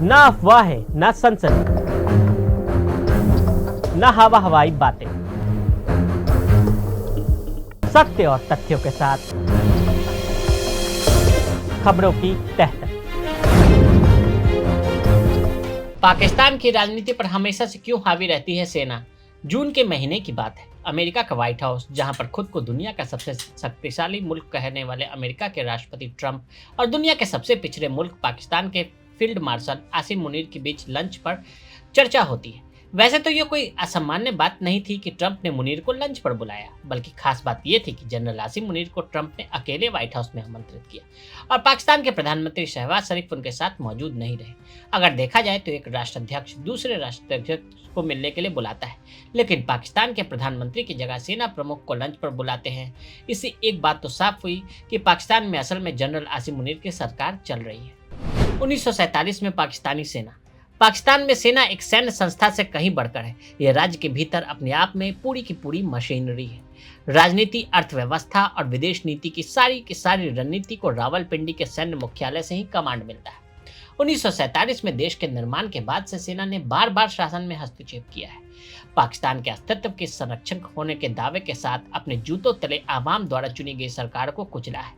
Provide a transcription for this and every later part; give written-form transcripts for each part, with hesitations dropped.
ना अफवाहें, ना सनसनी, ना हवा हवाई बातें, सत्य और तथ्यों के साथ खबरों की तह तक। पाकिस्तान की राजनीति पर हमेशा से क्यों हावी रहती है सेना? जून के महीने की बात है। अमेरिका का व्हाइट हाउस, जहां पर खुद को दुनिया का सबसे शक्तिशाली मुल्क कहने वाले अमेरिका के राष्ट्रपति ट्रंप और दुनिया के सबसे पिछड़े मुल्क पाकिस्तान के फील्ड मार्शल आसिम मुनीर के बीच लंच पर चर्चा होती है। वैसे तो ये कोई असामान्य बात नहीं थी कि ट्रंप ने मुनीर को लंच पर बुलाया, बल्कि खास बात यह थी कि जनरल आसिम मुनीर को ट्रंप ने अकेले व्हाइट हाउस में आमंत्रित किया और पाकिस्तान के प्रधानमंत्री शहबाज शरीफ उनके साथ मौजूद नहीं रहे। अगर देखा जाए तो एक राष्ट्राध्यक्ष दूसरे राष्ट्राध्यक्ष को मिलने के लिए बुलाता है, लेकिन पाकिस्तान के प्रधानमंत्री की जगह सेना प्रमुख को लंच पर बुलाते हैं। इससे एक बात तो साफ हुई कि पाकिस्तान में असल में जनरल आसिम मुनीर की सरकार चल रही है। 1947 में पाकिस्तानी सेना। पाकिस्तान में सेना एक सैन्य संस्था से कहीं बढ़कर है। यह राज्य के भीतर अपने आप में पूरी की पूरी मशीनरी है। राजनीति, अर्थव्यवस्था और विदेश नीति की सारी रणनीति को रावलपिंडी के सैन्य मुख्यालय से ही कमांड मिलता है। 1947 में देश के निर्माण के बाद से सेना ने बार बार शासन में हस्तक्षेप किया है। पाकिस्तान के अस्तित्व के संरक्षक होने के दावे के साथ अपने जूतों तले आवाम द्वारा चुनी गई सरकार को कुचला है।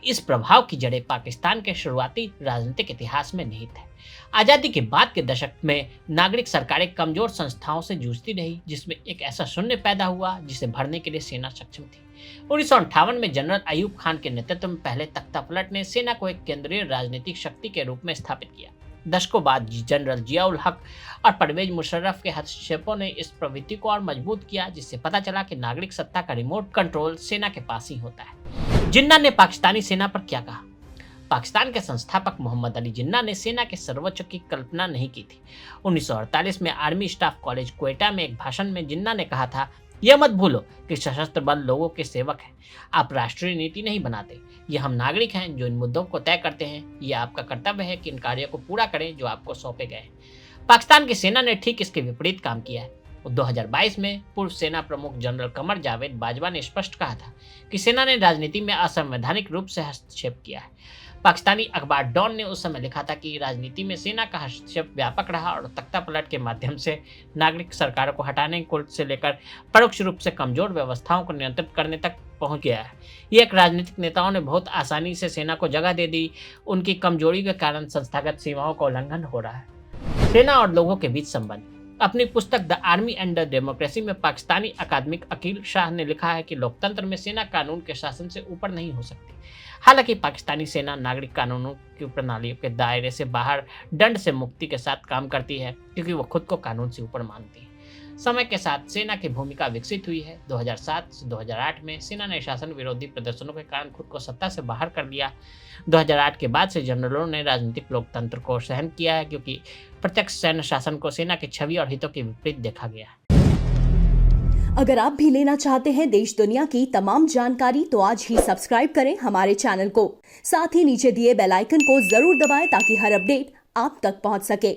इस प्रभाव की जड़ें पाकिस्तान के शुरुआती राजनीतिक इतिहास में निहित है। आजादी के बाद के दशक में नागरिक सरकारें कमजोर संस्थाओं से जूझती रही, जिसमें एक ऐसा शून्य पैदा हुआ जिसे भरने के लिए सेना सक्षम थी। 1958 में जनरल अयूब खान के नेतृत्व में पहले तख्तापलट ने सेना को एक केंद्रीय राजनीतिक शक्ति के रूप में स्थापित किया। दशकों बाद जनरल जियाउल हक और परवेज मुशर्रफ के हस्तक्षेपों ने इस प्रवृत्ति को और मजबूत किया, जिससे पता चला कि नागरिक सत्ता का रिमोट कंट्रोल सेना के पास ही होता है। जिन्ना ने पाकिस्तानी सेना पर क्या कहा? पाकिस्तान के संस्थापक मोहम्मद अली जिन्ना ने सेना के सर्वोच्च की कल्पना नहीं की थी। 1948 में आर्मी स्टाफ कॉलेज क्वेटा में एक भाषण में जिन्ना ने कहा था, यह मत भूलो कि सशस्त्र बल लोगों के सेवक हैं। आप राष्ट्रीय नीति नहीं बनाते, ये हम नागरिक हैं जो इन मुद्दों को तय करते हैं। ये आपका कर्तव्य है कि इन कार्यों को पूरा करें जो आपको सौंपे गए हैं। पाकिस्तान की सेना ने ठीक इसके विपरीत काम किया है। 2022 में पूर्व सेना प्रमुख जनरल कमर जावेद बाजवा ने स्पष्ट कहा था कि सेना ने राजनीति में असंवैधानिक रूप से हस्तक्षेप किया है। पाकिस्तानी अखबार डॉन ने उस समय लिखा था कि राजनीति में सेना का हस्तक्षेप व्यापक रहा और तख्तापलट के माध्यम से नागरिक सरकारों को हटाने से लेकर परोक्ष रूप से कमजोर व्यवस्थाओं को नियंत्रित करने तक पहुंच गया है। ये एक राजनीतिक नेताओं ने बहुत आसानी से सेना को जगह दे दी। उनकी कमजोरी के कारण संस्थागत सीमाओं का उल्लंघन हो रहा है। सेना और लोगों के बीच संबंध। अपनी पुस्तक the army and the democracy में पाकिस्तानी अकादमिक अकील शाह ने लिखा है कि लोकतंत्र में सेना कानून के शासन से ऊपर नहीं हो सकती। हालांकि पाकिस्तानी सेना नागरिक कानूनों की प्रणालियों के दायरे से बाहर दंड से मुक्ति के साथ काम करती है, क्योंकि वो खुद को कानून से ऊपर मानती है। समय के साथ सेना की भूमिका विकसित हुई है। 2007 से 2008 में सेना ने शासन विरोधी प्रदर्शनों के कारण खुद को सत्ता से बाहर कर लिया। 2008 के बाद से जनरलों ने राजनीतिक लोकतंत्र को सहन किया है, क्योंकि प्रत्यक्ष सैन्य शासन को सेना की छवि और हितों के विपरीत देखा गया है। अगर आप भी लेना चाहते हैं देश दुनिया की तमाम जानकारी तो आज ही सब्सक्राइब करें हमारे चैनल को। साथ ही नीचे दिए बेल आइकन को जरूर दबाएं ताकि हर अपडेट आप तक पहुंच सके।